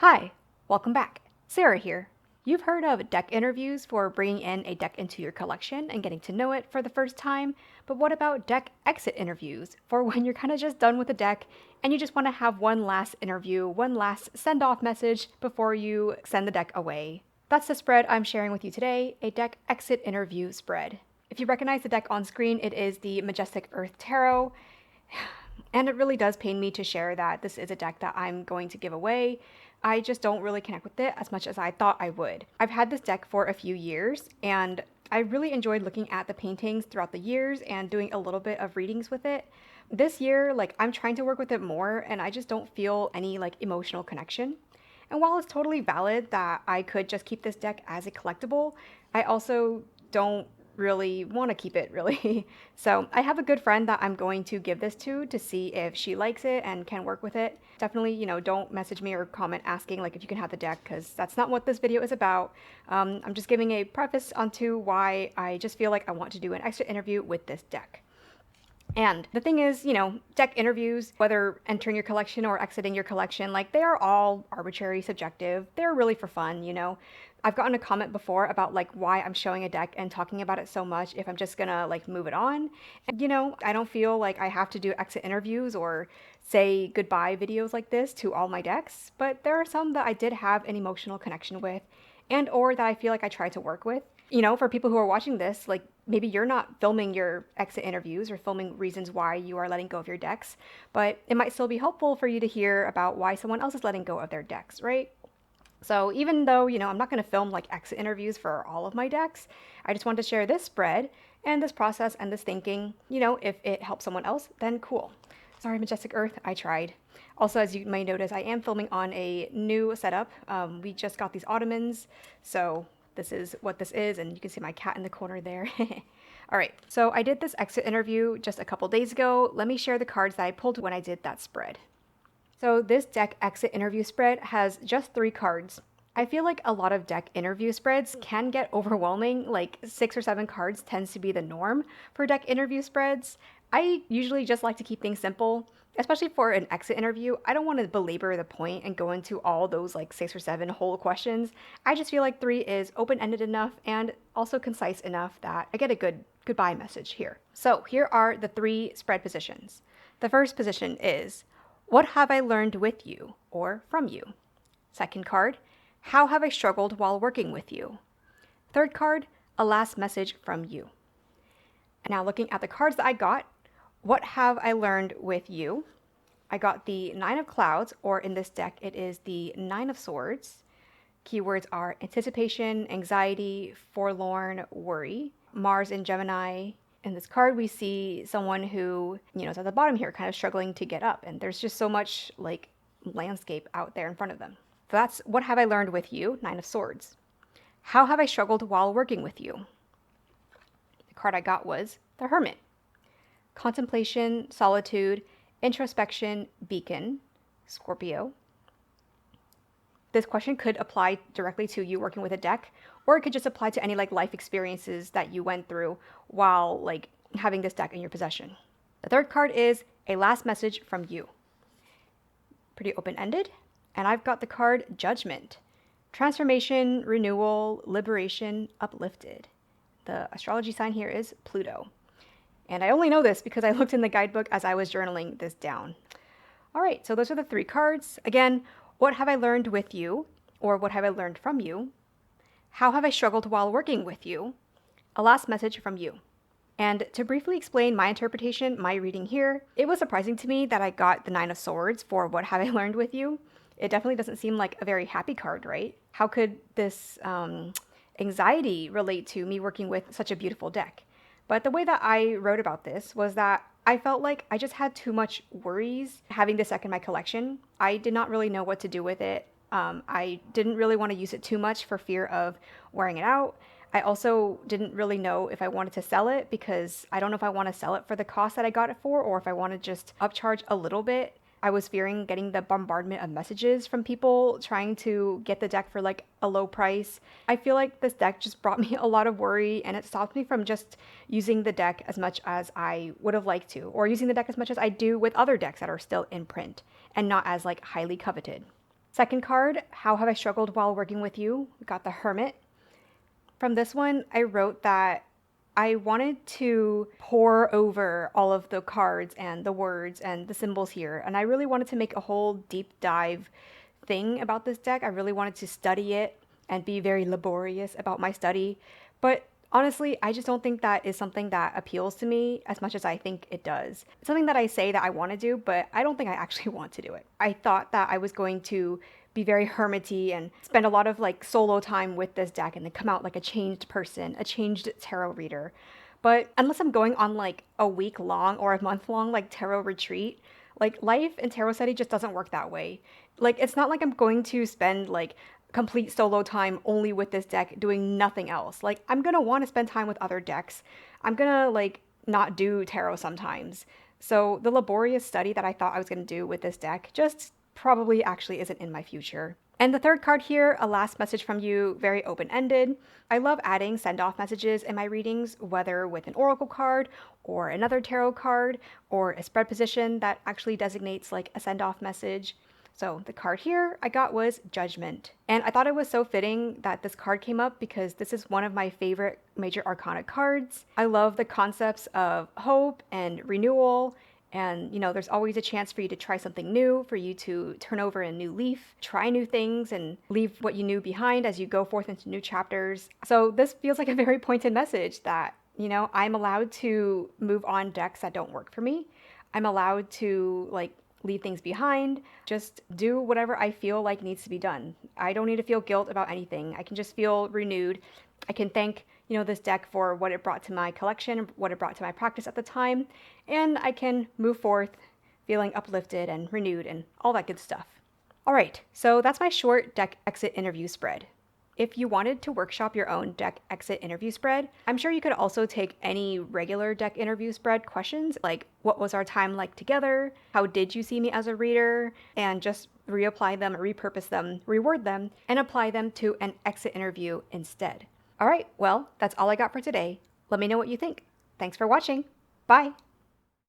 Hi, welcome back. Sarah here. You've heard of deck interviews for bringing in a deck into your collection and getting to know it for the first time, but what about deck exit interviews for when you're kind of just done with the deck and you just want to have one last interview, one last send off message before you send the deck away? That's the spread I'm sharing with you today, a deck exit interview spread. If you recognize the deck on screen, it is the Majestic Earth Tarot. And it really does pain me to share that this is a deck that I'm going to give away. I just don't really connect with it as much as I thought I would. I've had this deck for a few years, and I really enjoyed looking at the paintings throughout the years and doing a little bit of readings with it. This year, I'm trying to work with it more, and I just don't feel any emotional connection. And while it's totally valid that I could just keep this deck as a collectible, I also don't really want to keep it, really. So I have a good friend that I'm going to give this to see if she likes it and can work with it. Definitely, don't message me or comment asking if you can have the deck, because that's not what this video is about. I'm just giving a preface onto why I just feel like I want to do an extra interview with this deck. And the thing is, deck interviews, whether entering your collection or exiting your collection, they are all arbitrary, subjective. They're really for fun. I've gotten a comment before about why I'm showing a deck and talking about it so much if I'm just gonna move it on. And I don't feel like I have to do exit interviews or say goodbye videos like this to all my decks, but there are some that I did have an emotional connection with and or that I feel like I tried to work with. For people who are watching this, maybe you're not filming your exit interviews or filming reasons why you are letting go of your decks, but it might still be helpful for you to hear about why someone else is letting go of their decks, right? So even though, I'm not going to film exit interviews for all of my decks, I just wanted to share this spread and this process and this thinking. If it helps someone else, then cool. Sorry, Majestic Earth, I tried. Also, as you may notice, I am filming on a new setup. We just got these ottomans, so this is what this is, and you can see my cat in the corner there. All right, so I did this exit interview just a couple days ago. Let me share the cards that I pulled when I did that spread. So this deck exit interview spread has just 3 cards. I feel like a lot of deck interview spreads can get overwhelming, 6 or 7 cards tends to be the norm for deck interview spreads. I usually just like to keep things simple, especially for an exit interview. I don't want to belabor the point and go into all those 6 or 7 whole questions. I just feel like 3 is open-ended enough and also concise enough that I get a good goodbye message here. So here are the 3 spread positions. The first position is, what have I learned with you or from you? Second card, how have I struggled while working with you? Third card, a last message from you. Now looking at the cards that I got, what have I learned with you? I got the 9 of Clouds, or in this deck it is the 9 of Swords. Keywords are anticipation, anxiety, forlorn, worry. Mars in Gemini. In this card, we see someone who, is at the bottom here, kind of struggling to get up. And there's just so much landscape out there in front of them. So that's what have I learned with you, 9 of Swords. How have I struggled while working with you? The card I got was the Hermit. Contemplation, solitude, introspection, beacon, Scorpio. This question could apply directly to you working with a deck, or it could just apply to any life experiences that you went through while having this deck in your possession. The third card is a last message from you. Pretty open-ended. And I've got the card Judgment. Transformation, renewal, liberation, uplifted. The astrology sign here is Pluto. And I only know this because I looked in the guidebook as I was journaling this down. All right, so those are the 3 cards. Again, what have I learned with you, or what have I learned from you? How have I struggled while working with you? A last message from you. And to briefly explain my interpretation, my reading here, it was surprising to me that I got the 9 of Swords for what have I learned with you. It definitely doesn't seem like a very happy card, right? How could this anxiety relate to me working with such a beautiful deck? But the way that I wrote about this was that I felt like I just had too much worries having this deck in my collection. I did not really know what to do with it. I didn't really want to use it too much for fear of wearing it out. I also didn't really know if I wanted to sell it because I don't know if I want to sell it for the cost that I got it for or if I want to just upcharge a little bit. I was fearing getting the bombardment of messages from people trying to get the deck for a low price. I feel like this deck just brought me a lot of worry, and it stopped me from just using the deck as much as I would have liked to, or using the deck as much as I do with other decks that are still in print and not as highly coveted. Second card, how have I struggled while working with you? We got the Hermit. From this one, I wrote that I wanted to pore over all of the cards and the words and the symbols here, and I really wanted to make a whole deep dive thing about this deck. I really wanted to study it and be very laborious about my study. But honestly, I just don't think that is something that appeals to me as much as I think it does. It's something that I say that I want to do, but I don't think I actually want to do it. I thought that I was going to be very hermity and spend a lot of like solo time with this deck and then come out like a changed person, a changed tarot reader. But unless I'm going on like a week long or a month long like tarot retreat, like life in tarot study just doesn't work that way. Like it's not like I'm going to spend like complete solo time only with this deck doing nothing else. Like I'm going to want to spend time with other decks. I'm going to like not do tarot sometimes. So the laborious study that I thought I was going to do with this deck just probably actually isn't in my future. And the third card here, a last message from you, very open-ended. I love adding send-off messages in my readings, whether with an oracle card or another tarot card or a spread position that actually designates like a send-off message. So the card here I got was Judgment. And I thought it was so fitting that this card came up because this is one of my favorite major arcana cards. I love the concepts of hope and renewal. And, you know, there's always a chance for you to try something new, for you to turn over a new leaf, try new things, and leave what you knew behind as you go forth into new chapters. So this feels like a very pointed message that, you know, I'm allowed to move on decks that don't work for me. I'm allowed to, like, leave things behind, just do whatever I feel like needs to be done. I don't need to feel guilt about anything. I can just feel renewed. I can thank, you know, this deck for what it brought to my collection, what it brought to my practice at the time, and I can move forth feeling uplifted and renewed and all that good stuff. All right, so that's my short deck exit interview spread. If you wanted to workshop your own deck exit interview spread, I'm sure you could also take any regular deck interview spread questions, like what was our time like together? How did you see me as a reader? And just reapply them, repurpose them, reword them, and apply them to an exit interview instead. All right, well, that's all I got for today. Let me know what you think. Thanks for watching. Bye.